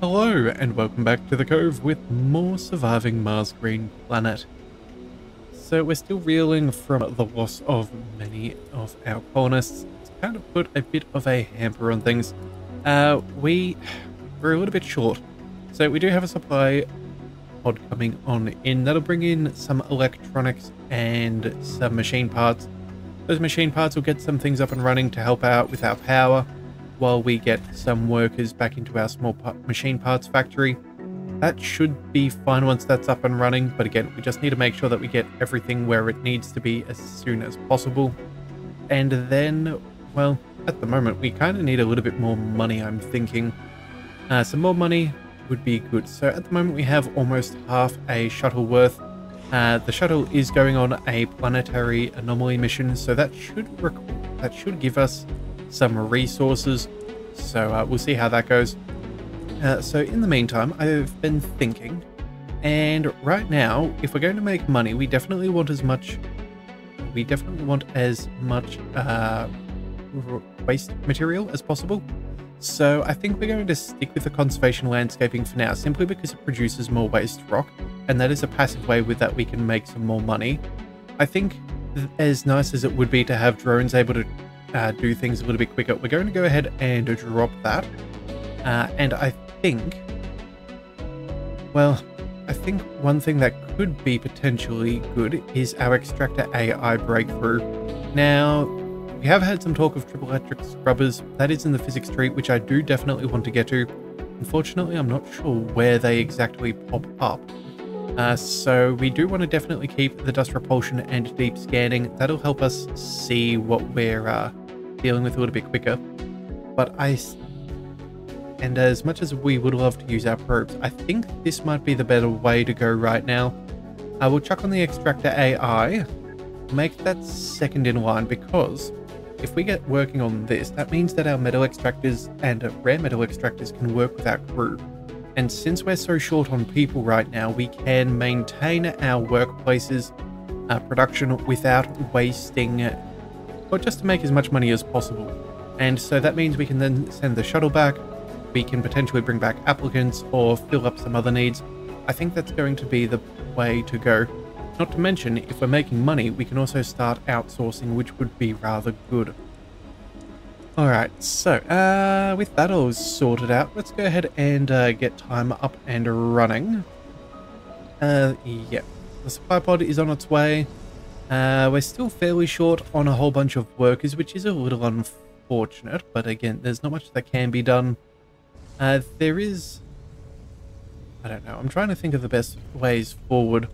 Hello and welcome back to the Cove with more surviving Mars Green Planet. So we're still reeling from the loss of many of our colonists. It's kind of put a bit of a hamper on things. We're a little bit short. So we do have a supply pod coming on in. That'll bring in some electronics and some machine parts. Those machine parts will get some things up and running to help out with our power, while we get some workers back into our small machine parts factory. That should be fine once that's up and running, but again, we just need to make sure that we get everything where it needs to be as soon as possible. And then, well, at the moment, we kind of need a little bit more money, I'm thinking. Some more money would be good. So at the moment, we have almost half a shuttle worth. The shuttle is going on a planetary anomaly mission, so that should give us some resources, so we'll see how that goes. So in the meantime, I've been thinking, and right now, if we're going to make money, we definitely want as much waste material as possible. So I think we're going to stick with the conservation landscaping for now, simply because it produces more waste rock, and that is a passive way with that we can make some more money. I think as nice as it would be to have drones able to do things a little bit quicker, we're going to go ahead and drop that. And I think one thing that could be potentially good is our extractor AI breakthrough. Now, we have had some talk of triple electric scrubbers. That is in the physics tree, which I do definitely want to get to. Unfortunately, I'm not sure where they exactly pop up. So we do want to definitely keep the dust repulsion and deep scanning. That'll help us see what we're dealing with a little bit quicker. And as much as we would love to use our probes, I think this might be the better way to go right now. I will chuck on the extractor AI, make that second in line, because if we get working on this, that means that our metal extractors and rare metal extractors can work with our crew. And since we're so short on people right now, we can maintain our workplaces production without wasting, or just to make as much money as possible. And so that means we can then send the shuttle back, we can potentially bring back applicants or fill up some other needs. I think that's going to be the way to go. Not to mention, if we're making money, we can also start outsourcing, which would be rather good. Alright, so with that all sorted out, let's go ahead and get time up and running. Yeah, the supply pod is on its way. We're still fairly short on a whole bunch of workers, which is a little unfortunate, but again, there's not much that can be done. There is... I don't know, I'm trying to think of the best ways forward.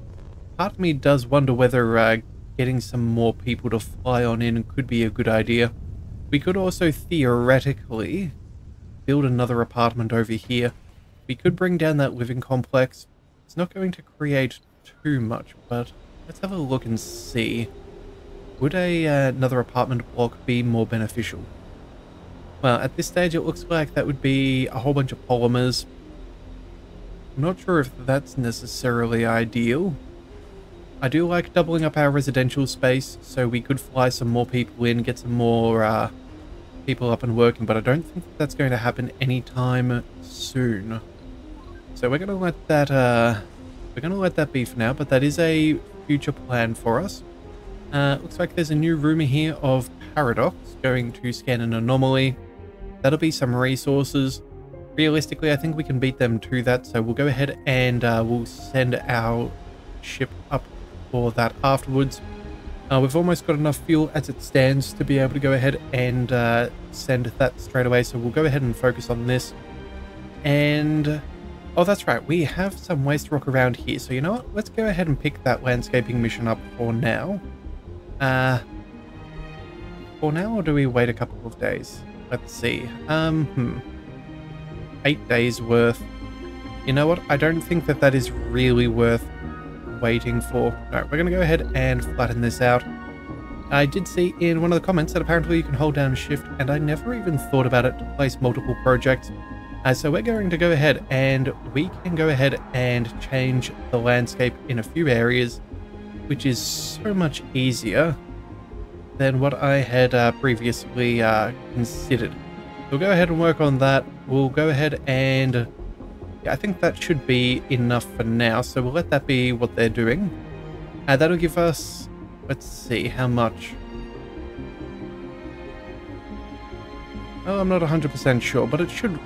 Part of me does wonder whether getting some more people to fly on in could be a good idea. We could also theoretically build another apartment over here. We could bring down that living complex. It's not going to create too much, but let's have a look and see. Would another apartment block be more beneficial? Well, at this stage, it looks like that would be a whole bunch of polymers. I'm not sure if that's necessarily ideal. I do like doubling up our residential space, so we could fly some more people in, get some more people up and working, but I don't think that's going to happen anytime soon. So we're going to let that be for now, but that is a future plan for us. Looks like there's a new rumor here of Paradox going to scan an anomaly. That'll be some resources. Realistically, I think we can beat them to that, so we'll go ahead and we'll send our ship up for that afterwards. We've almost got enough fuel as it stands to be able to go ahead and send that straight away, so we'll go ahead and focus on this. And oh, that's right, we have some waste rock around here, so you know what, let's go ahead and pick that landscaping mission up for now. Or do we wait a couple of days? Let's see. 8 days worth. You know what, I don't think that is really worth waiting for. No, we're going to go ahead and flatten this out. I did see in one of the comments that apparently you can hold down shift, and I never even thought about it to place multiple projects. So we're going to go ahead and we can go ahead and change the landscape in a few areas, which is so much easier than what I had previously considered. We'll go ahead and work on that. We'll go ahead and Yeah, I think that should be enough for now, so we'll let that be what they're doing. That'll give us, let's see, how much? Oh, I'm not 100% sure, but it should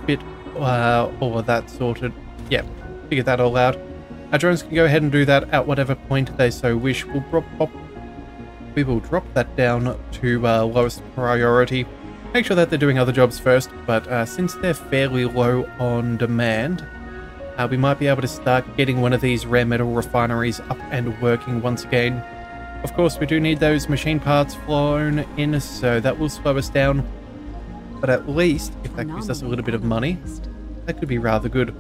fit all of that sorted. Yeah, figured that all out. Our drones can go ahead and do that at whatever point they so wish. We will drop that down to lowest priority. Make sure that they're doing other jobs first, but since they're fairly low on demand, we might be able to start getting one of these rare metal refineries up and working once again. Of course, we do need those machine parts flown in, so that will slow us down. But at least, if that gives us a little bit of money, that could be rather good.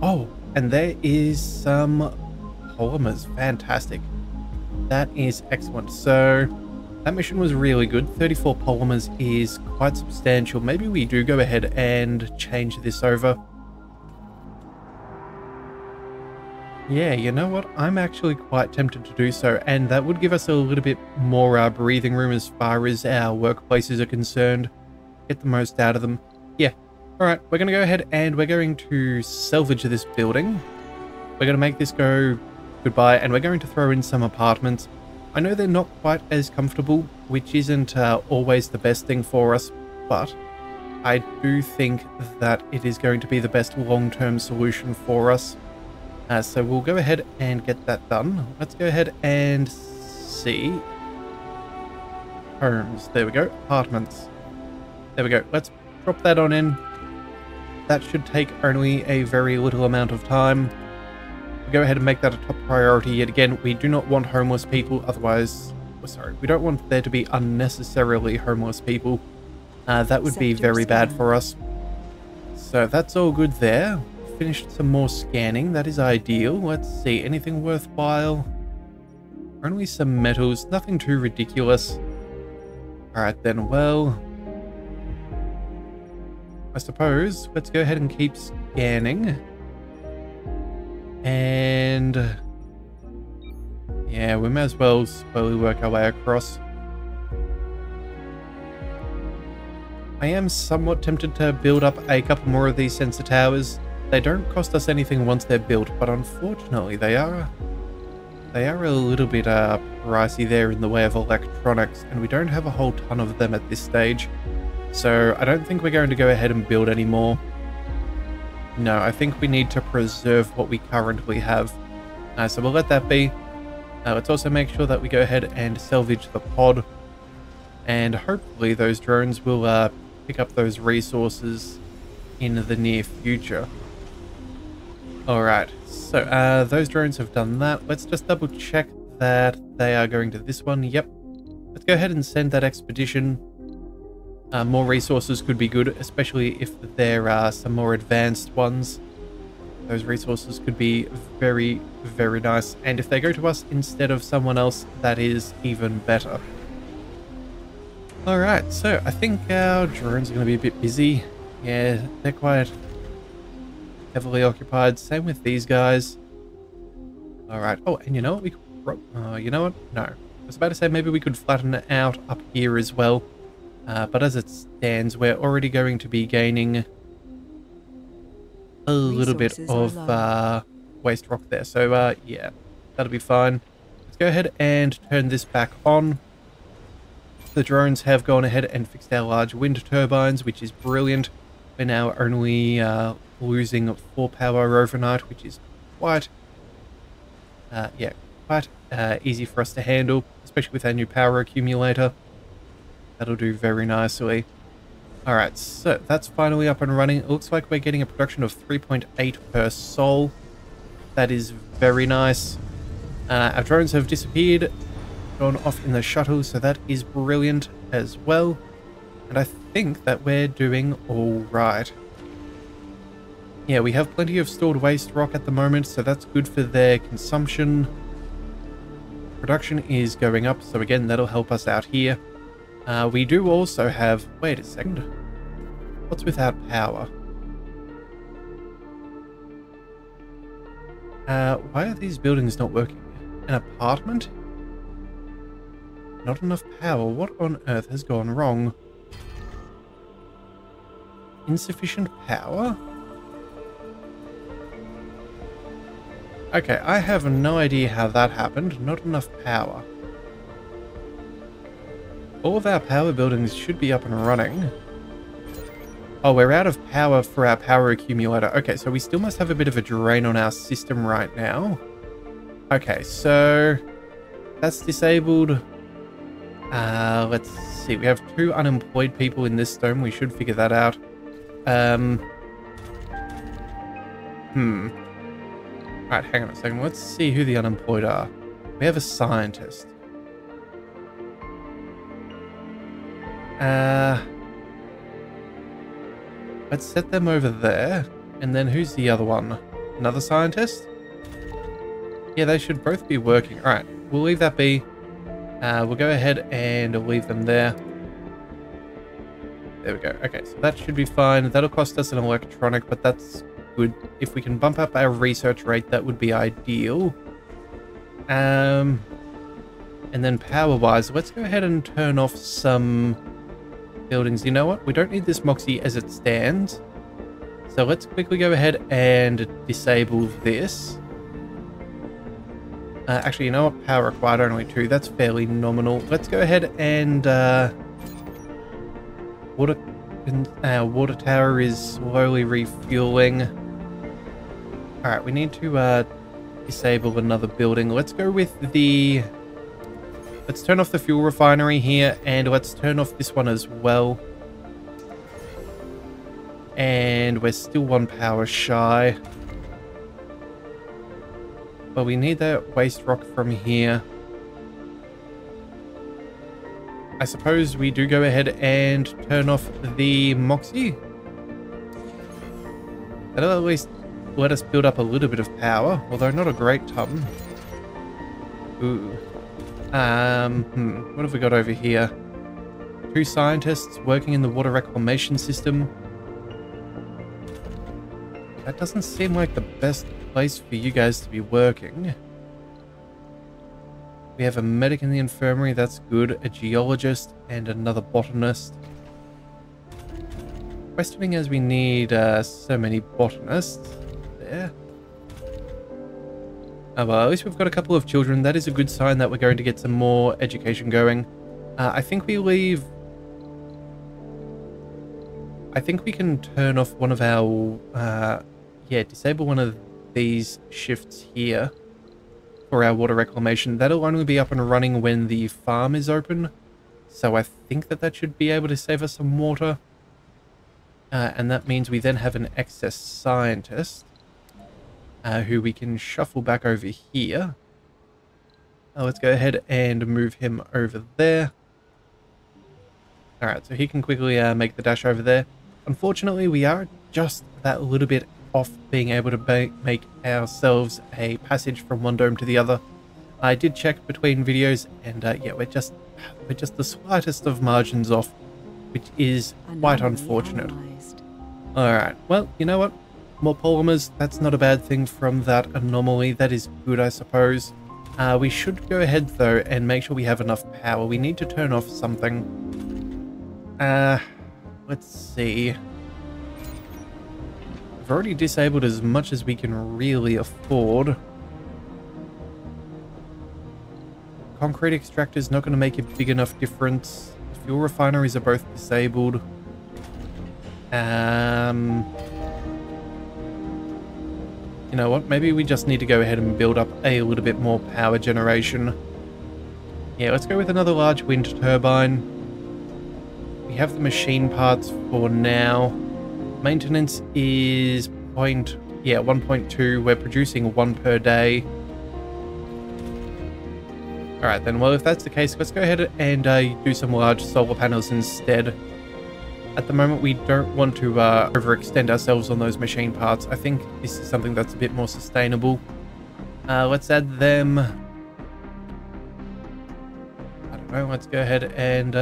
Oh, and there is some polymers. Fantastic. That is excellent. So, that mission was really good. 34 polymers is quite substantial. Maybe we do go ahead and change this over. Yeah, you know what? I'm actually quite tempted to do so, and that would give us a little bit more breathing room as far as our workplaces are concerned. Get the most out of them. Yeah. Alright, we're going to go ahead and we're going to salvage this building. We're going to make this go goodbye, and we're going to throw in some apartments. I know they're not quite as comfortable, which isn't always the best thing for us, but I do think that it is going to be the best long-term solution for us. So we'll go ahead and get that done. Let's go ahead and see. Homes. There we go. Apartments. There we go. Let's drop that on in. That should take only a very little amount of time. We'll go ahead and make that a top priority yet again. We do not want homeless people, otherwise... Oh, sorry, we don't want there to be unnecessarily homeless people. That would be very bad for us. So that's all good there. Finished some more scanning. That is ideal. Let's see. Anything worthwhile? Only some metals. Nothing too ridiculous. Alright then, well... I suppose let's go ahead and keep scanning. And... yeah, we may as well slowly work our way across. I am somewhat tempted to build up a couple more of these sensor towers. They don't cost us anything once they're built, but unfortunately they are a little bit pricey there in the way of electronics, and we don't have a whole ton of them at this stage. So I don't think we're going to go ahead and build any more. No, I think we need to preserve what we currently have. So we'll let that be. Let's also make sure that we go ahead and salvage the pod. And hopefully those drones will pick up those resources in the near future. Alright, so those drones have done that. Let's just double check that they are going to this one. Yep. Let's go ahead and send that expedition. More resources could be good, especially if there are some more advanced ones. Those resources could be very, very nice. And if they go to us instead of someone else, that is even better. Alright, so I think our drones are going to be a bit busy. Yeah, they're quite heavily occupied. Same with these guys. Alright. Oh, and you know what? We could... you know what? No. I was about to say maybe we could flatten it out up here as well. But as it stands, we're already going to be gaining a little bit of waste rock there. So, yeah, that'll be fine. Let's go ahead and turn this back on. The drones have gone ahead and fixed our large wind turbines, which is brilliant. We're now only losing 4 power overnight, which is quite, quite easy for us to handle, especially with our new power accumulator. That'll do very nicely. Alright, so that's finally up and running. It looks like we're getting a production of 3.8 per sol. That is very nice. Our drones have disappeared, gone off in the shuttle, so that is brilliant as well. And I think that we're doing alright. Yeah, we have plenty of stored waste rock at the moment, so that's good for their consumption. Production is going up, so again, that'll help us out here. We do also have... wait a second. What's without power? Why are these buildings not working? An apartment? Not enough power. What on earth has gone wrong? Insufficient power? Okay, I have no idea how that happened. Not enough power. All of our power buildings should be up and running. Oh, we're out of power for our power accumulator. Okay, so we still must have a bit of a drain on our system right now. Okay, so that's disabled. Let's see. We have 2 unemployed people in this dome. We should figure that out. Alright, hang on a second. Let's see who the unemployed are. We have a scientist. Let's set them over there. And then who's the other one? Another scientist? Yeah, they should both be working. Alright, we'll leave that be. We'll go ahead and leave them there. There we go. Okay, so that should be fine. That'll cost us an electronic, but that's good. If we can bump up our research rate, that would be ideal. And then power-wise, let's go ahead and turn off some buildings. You know what? We don't need this Moxie as it stands. So let's quickly go ahead and disable this. Actually, you know what? Power required only 2. That's fairly nominal. Let's go ahead and water tower is slowly refueling. Alright, we need to disable another building. Let's go with the... Let's turn off the fuel refinery here, and let's turn off this one as well. And we're still 1 power shy. But we need that waste rock from here. I suppose we do go ahead and turn off the Moxie. That'll at least let us build up a little bit of power, although not a great ton. Ooh. What have we got over here? 2 scientists working in the water reclamation system. That doesn't seem like the best place for you guys to be working. We have a medic in the infirmary, that's good. A geologist and another botanist. Questioning as we need so many botanists. There. Oh, well, at least we've got a couple of children. That is a good sign that we're going to get some more education going. I think we leave... I think we can turn off one of our... disable one of these shifts here for our water reclamation. That'll only be up and running when the farm is open. So I think that should be able to save us some water. And that means we then have an excess scientist. Who we can shuffle back over here. Let's go ahead and move him over there. Alright, so he can quickly make the dash over there. Unfortunately, we are just that little bit off being able to make ourselves a passage from one dome to the other. I did check between videos, and yeah, we're just the slightest of margins off, which is quite unfortunate. Alright, well, you know what? More polymers, that's not a bad thing from that anomaly. That is good, I suppose. We should go ahead, though, and make sure we have enough power. We need to turn off something. Let's see. We've already disabled as much as we can really afford. Concrete extractor is not going to make a big enough difference. The fuel refineries are both disabled. You know what? Maybe we just need to go ahead and build up a little bit more power generation. Yeah, let's go with another large wind turbine. We have the machine parts for now. Maintenance is 1.2. We're producing 1 per day. Alright then, well if that's the case, let's go ahead and do some large solar panels instead. At the moment, we don't want to overextend ourselves on those machine parts. I think this is something that's a bit more sustainable. Let's add them. I don't know, let's go ahead and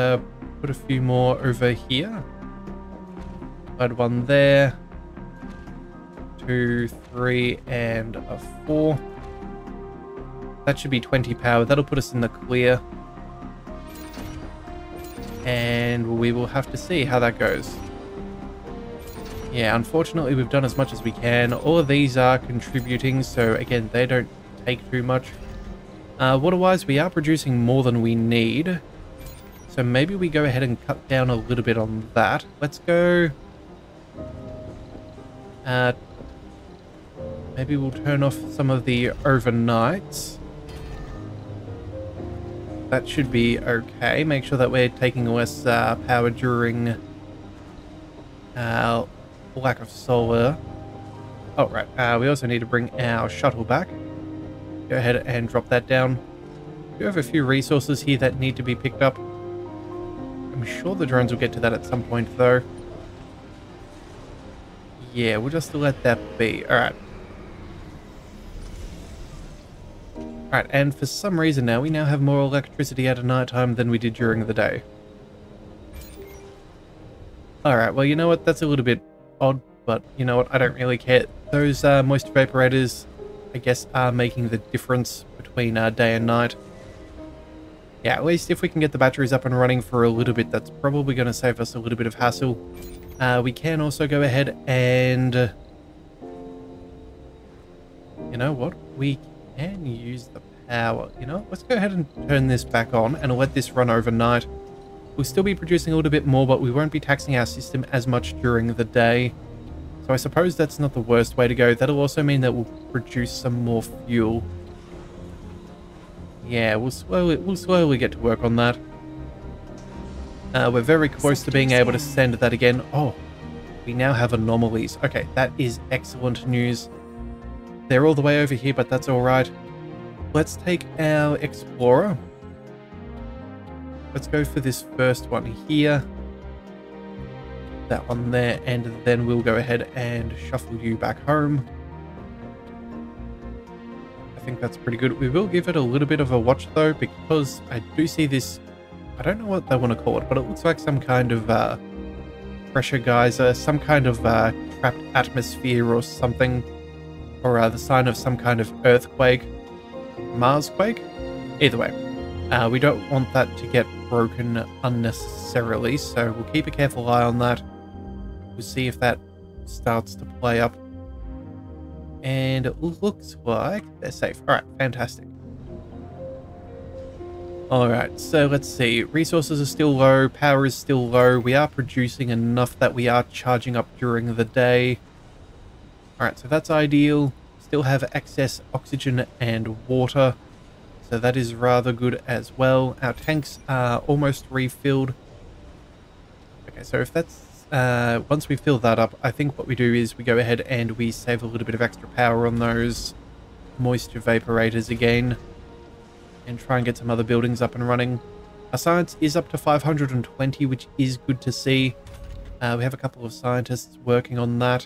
put a few more over here. Add 1 there. 2, 3, and a 4. That should be 20 power. That'll put us in the clear. And we will have to see how that goes. Yeah, unfortunately we've done as much as we can. All of these are contributing, so again, they don't take too much. Water-wise, we are producing more than we need. So maybe we go ahead and cut down a little bit on that. Let's go... maybe we'll turn off some of the overnights. That should be okay. Make sure that we're taking less power during lack of solar. Oh, right. We also need to bring our shuttle back. Go ahead and drop that down. We have a few resources here that need to be picked up. I'm sure the drones will get to that at some point, though. Yeah, we'll just let that be. Alright. Alright, and for some reason now, we now have more electricity at night time than we did during the day. Alright, well, you know what? That's a little bit odd, but you know what? I don't really care. Those moisture evaporators, I guess, are making the difference between day and night. Yeah, at least if we can get the batteries up and running for a little bit, that's probably going to save us a little bit of hassle. We can also go ahead and... you know what? We can use the power. You know, let's go ahead and turn this back on and let this run overnight. We'll still be producing a little bit more, but we won't be taxing our system as much during the day. So I suppose that's not the worst way to go. That'll also mean that we'll produce some more fuel. Yeah, we'll slowly get to work on that. We're very close to being able to send that again. Oh, we now have anomalies. Okay, that is excellent news. They're all the way over here, but that's all right. Let's take our Explorer. Let's go for this first one here. That one there, and then we'll go ahead and shuffle you back home. I think that's pretty good. We will give it a little bit of a watch though, because I do see this, I don't know what they want to call it, but it looks like some kind of pressure geyser, some kind of trapped atmosphere or something, or the sign of some kind of earthquake, Marsquake. Either way, we don't want that to get broken unnecessarily, so we'll keep a careful eye on that. We'll see if that starts to play up. And it looks like they're safe. Alright, fantastic. Alright, so let's see. Resources are still low, power is still low. We are producing enough that we are charging up during the day. Alright, so that's ideal. Still have excess oxygen and water, so that is rather good as well. Our tanks are almost refilled. Okay, so if that's once we fill that up, I think what we do is we go ahead and we save a little bit of extra power on those moisture evaporators again and try and get some other buildings up and running. Our science is up to 520, which is good to see. We have a couple of scientists working on that.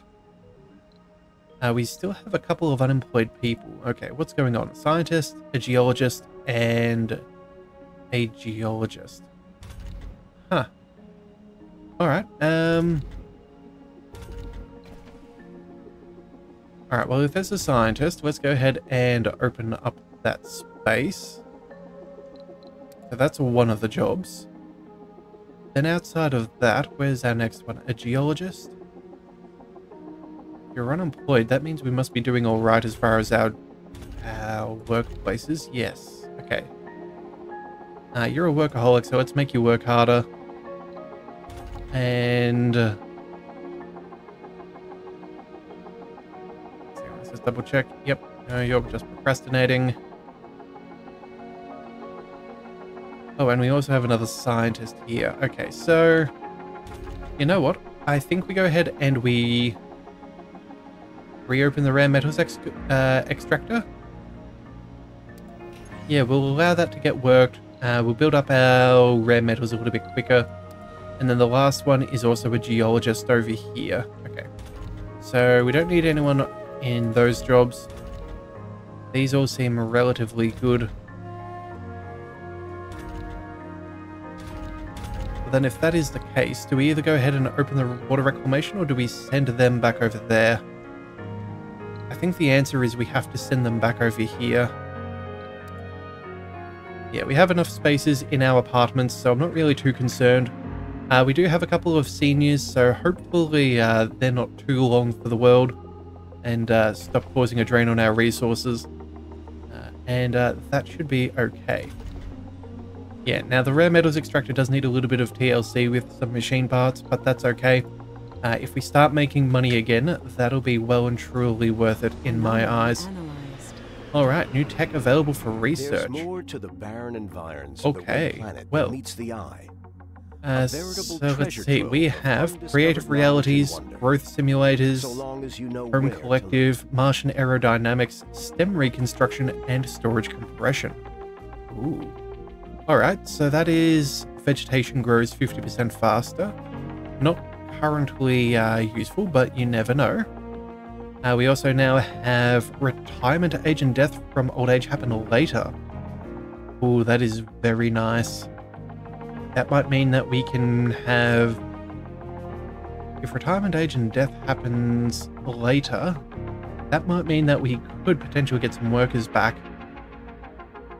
We still have a couple of unemployed people. Okay, what's going on? A scientist, a geologist, and a geologist. Huh. Alright, Alright, well, if there's a scientist, let's go ahead and open up that space. So that's one of the jobs. Then outside of that, where's our next one? A geologist? If you're unemployed, that means we must be doing alright as far as our workplaces. Yes, okay. You're a workaholic, so let's make you work harder. And let's just double check. Yep, no, you're just procrastinating. Oh, and we also have another scientist here. Okay, so you know what? I think we go ahead and we reopen the rare metals extractor. Yeah, we'll allow that to get worked. We'll build up our rare metals a little bit quicker. And then the last one is also a geologist over here. Okay. So we don't need anyone in those jobs. These all seem relatively good. But then if that is the case, do we either go ahead and open the water reclamation or do we send them back over there? I think the answer is we have to send them back over here. Yeah, we have enough spaces in our apartments, so I'm not really too concerned. We do have a couple of seniors, so hopefully they're not too long for the world and stop causing a drain on our resources. And that should be okay. Yeah, now the rare metals extractor does need a little bit of TLC with some machine parts, but that's okay. If we start making money again, that'll be well and truly worth it in my eyes. Alright, new tech available for research. There's more to the barren environs okay, of the planet well, meets the eye. so let's see, we have creative realities, growth simulators, home collective, Martian aerodynamics, STEM reconstruction, and storage compression. Ooh. Alright, so that is vegetation grows 50% faster. Not currently useful, but you never know. We also now have retirement age and death from old age happen later. Ooh, that is very nice. That might mean that we can have... If retirement age and death happens later, that might mean that we could potentially get some workers back.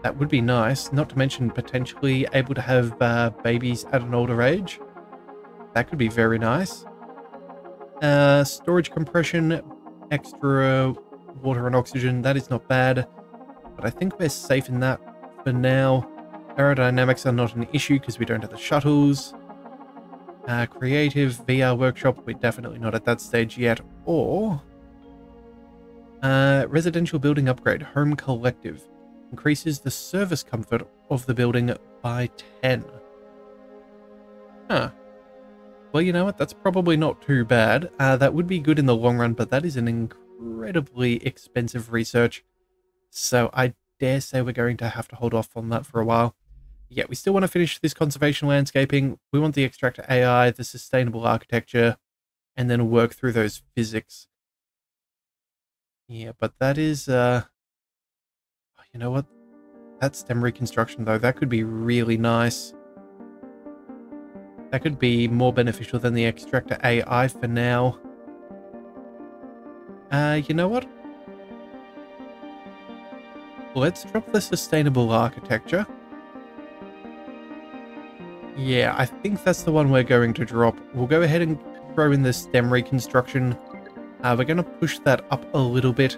That would be nice, not to mention potentially able to have babies at an older age. That could be very nice. Storage compression, extra water and oxygen, that is not bad. But I think we're safe in that for now. Aerodynamics are not an issue because we don't have the shuttles. Creative VR workshop, we're definitely not at that stage yet. Or residential building upgrade, home collective. Increases the service comfort of the building by 10. Huh. Well, you know what? That's probably not too bad. That would be good in the long run, but that is an incredibly expensive research. So I dare say we're going to have to hold off on that for a while. Yeah, we still want to finish this conservation landscaping. We want the extractor AI, the sustainable architecture, and then work through those physics. Yeah, but that is... You know what? That STEM reconstruction, though, that could be really nice. That could be more beneficial than the extractor AI for now. You know what? Let's drop the sustainable architecture. Yeah, I think that's the one we're going to drop. We'll go ahead and throw in the STEM reconstruction. We're going to push that up a little bit,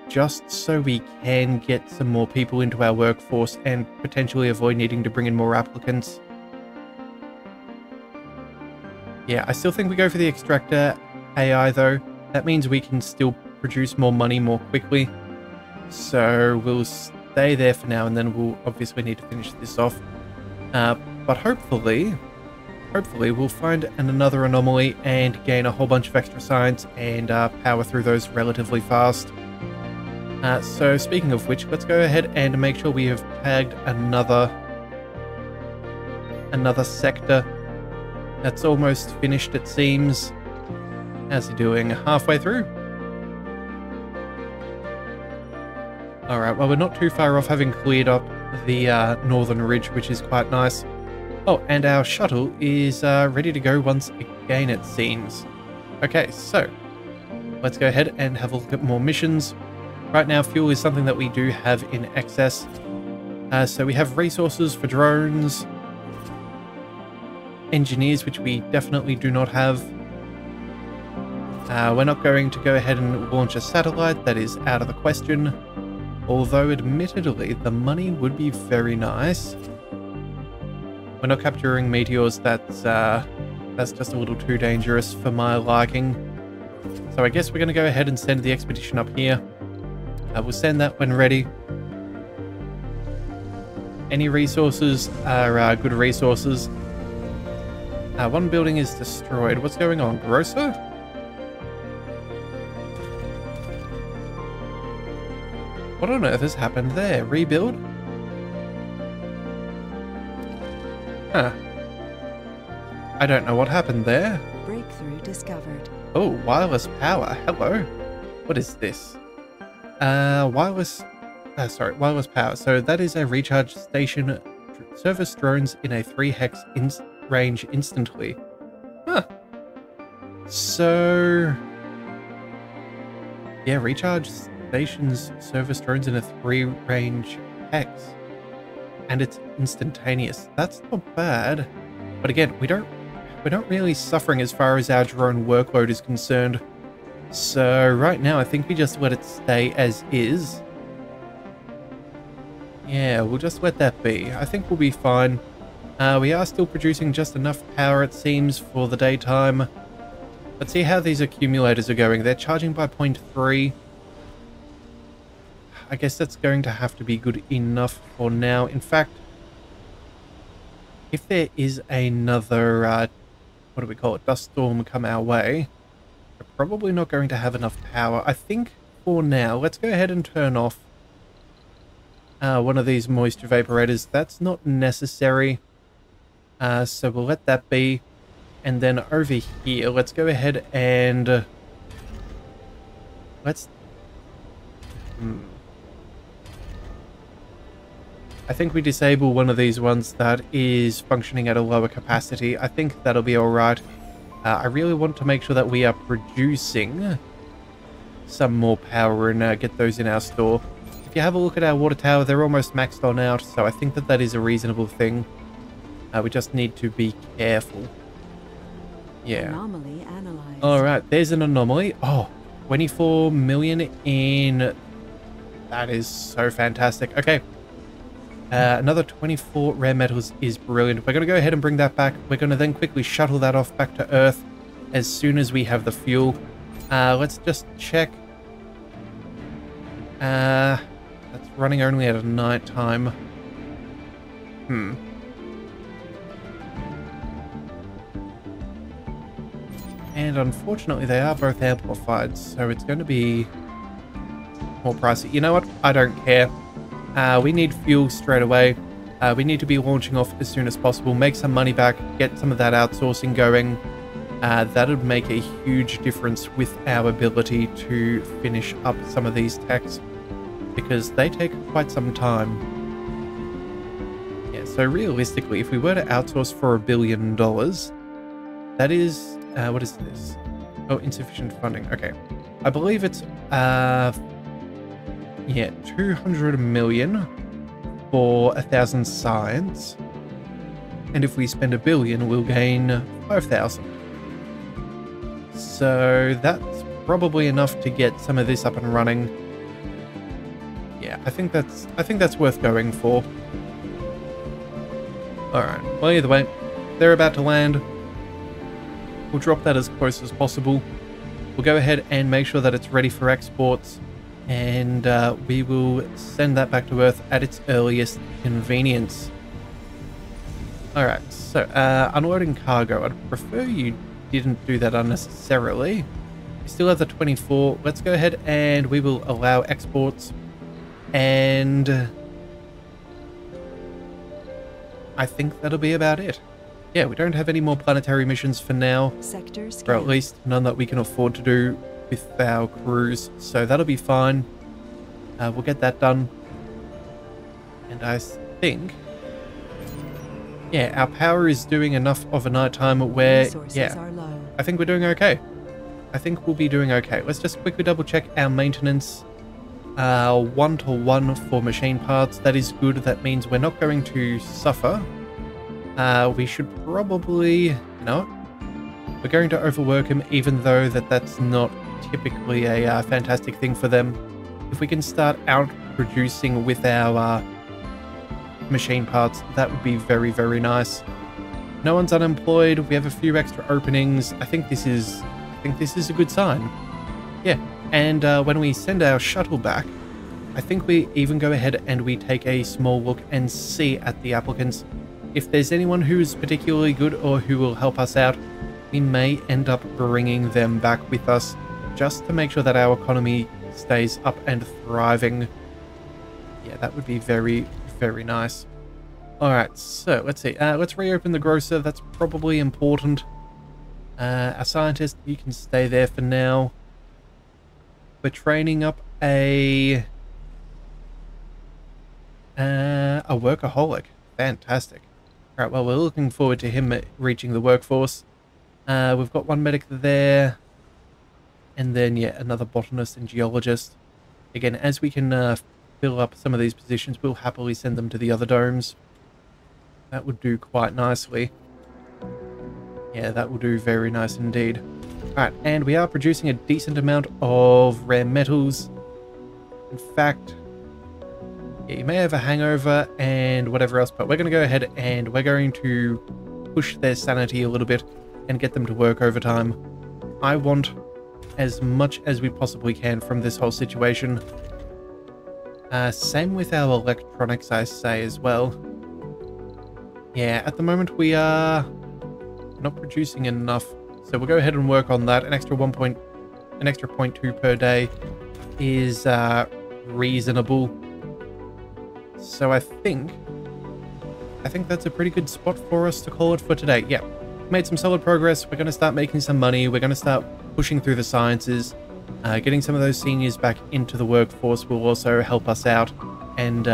just so we can get some more people into our workforce and potentially avoid needing to bring in more applicants. Yeah, I still think we go for the extractor AI though. That means we can still produce more money more quickly. So we'll stay there for now, and then we'll obviously need to finish this off. But hopefully we'll find another anomaly and gain a whole bunch of extra science and power through those relatively fast. So speaking of which, let's go ahead and make sure we have tagged another sector. That's almost finished, it seems. How's he doing? Halfway through? Alright, well, we're not too far off having cleared up the northern ridge, which is quite nice. Oh, and our shuttle is ready to go once again, it seems. Okay, so let's go ahead and have a look at more missions. Right now, fuel is something that we do have in excess. So we have resources for drones, engineers, which we definitely do not have. We're not going to go ahead and launch a satellite. That is out of the question. Although, admittedly, the money would be very nice. We're not capturing meteors. That's just a little too dangerous for my liking. So I guess we're going to go ahead and send the expedition up here. We'll send that when ready. Any resources are good resources. One building is destroyed. What's going on? Grocer? What on earth has happened there? Rebuild? Huh. I don't know what happened there. Breakthrough discovered. Oh, wireless power. Hello. What is this? Wireless power. So that is a recharge station. Service drones in a 3 hex range instantly. Huh. So... yeah, recharge stations service drones in a 3 range hex. And it's instantaneous. That's not bad. But again, we're not really suffering as far as our drone workload is concerned. So right now, I think we just let it stay as is. Yeah, we'll just let that be. I think we'll be fine. We are still producing just enough power, it seems, for the daytime. Let's see how these accumulators are going. They're charging by 0.3. I guess that's going to have to be good enough for now. In fact, if there is another, what do we call it, dust storm come our way, we're probably not going to have enough power. I think for now, let's go ahead and turn off one of these moisture evaporators. That's not necessary. So we'll let that be. And then over here, let's go ahead and let's... I think we disable one of these ones that is functioning at a lower capacity. I think that'll be alright. I really want to make sure that we are producing some more power and get those in our store. If you have a look at our water tower, they're almost maxed on out, so I think that that is a reasonable thing. We just need to be careful. Yeah. Anomaly analyzed. Alright, there's an anomaly. Oh, 24 million in... That is so fantastic. Okay. Another 24 rare metals is brilliant. We're going to go ahead and bring that back. We're going to then quickly shuttle that off back to Earth as soon as we have the fuel. Let's just check. That's running only at a night time. And unfortunately, they are both amplified, so it's going to be more pricey. You know what? I don't care. We need fuel straight away. We need to be launching off as soon as possible, make some money back, get some of that outsourcing going. That would make a huge difference with our ability to finish up some of these techs, because they take quite some time. Yeah, so realistically, if we were to outsource for $1 billion, that is... what is this? Oh, insufficient funding. Okay. I believe it's, yeah, 200 million for 1,000 science. And if we spend $1 billion, we'll gain 5,000. So that's probably enough to get some of this up and running. Yeah, I think that's worth going for. Alright, well, either way, they're about to land. We'll drop that as close as possible. We'll go ahead and make sure that it's ready for exports, and we will send that back to Earth at its earliest convenience. Alright, so unloading cargo. I'd prefer you didn't do that unnecessarily. We still have the 24. Let's go ahead and we will allow exports, and I think that'll be about it. Yeah, we don't have any more planetary missions for now, Sector or scale. at least none that we can afford to do with our crews, so that'll be fine. We'll get that done. And I think, yeah, our power is doing enough of a nighttime where, Resources yeah, are low. I think we're doing okay. I think we'll be doing okay. Let's just quickly double check our maintenance. 1-to-1 for machine parts. That is good. That means we're not going to suffer. We should probably... No. We're going to overwork him, even though that's not typically a fantastic thing for them. If we can start out producing with our machine parts, that would be very, very nice. No one's unemployed. We have a few extra openings. I think this is a good sign. Yeah, and when we send our shuttle back, I think we even go ahead and we take a small look and see at the applicants. If there's anyone who's particularly good or who will help us out, we may end up bringing them back with us just to make sure that our economy stays up and thriving. Yeah, that would be very, very nice. Alright, so let's see. Let's reopen the grocer. That's probably important. Our scientist, you can stay there for now. We're training up a workaholic. Fantastic. Alright, well, we're looking forward to him reaching the workforce. We've got one medic there. And then, yeah, another botanist and geologist. Again, as we can fill up some of these positions, we'll happily send them to the other domes. That would do quite nicely. Yeah, that will do very nice indeed. Alright, and we are producing a decent amount of rare metals. In fact, yeah, you may have a hangover and whatever else, but we're going to go ahead and we're going to push their sanity a little bit and get them to work overtime. I want as much as we possibly can from this whole situation. Same with our electronics, I say, as well. Yeah, at the moment we are not producing enough, so we'll go ahead and work on that. An extra 0.2 per day is reasonable. So I think that's a pretty good spot for us to call it for today. Yeah, made some solid progress. We're going to start making some money. We're going to start pushing through the sciences. Getting some of those seniors back into the workforce will also help us out and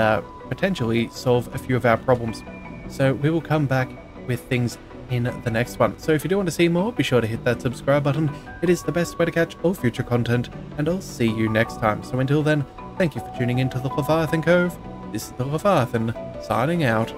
potentially solve a few of our problems. So we will come back with things in the next one. So if you do want to see more, be sure to hit that subscribe button. It is the best way to catch all future content, and I'll see you next time. So until then, thank you for tuning in to the Leviathan Cove. This is the Leviathan, signing out.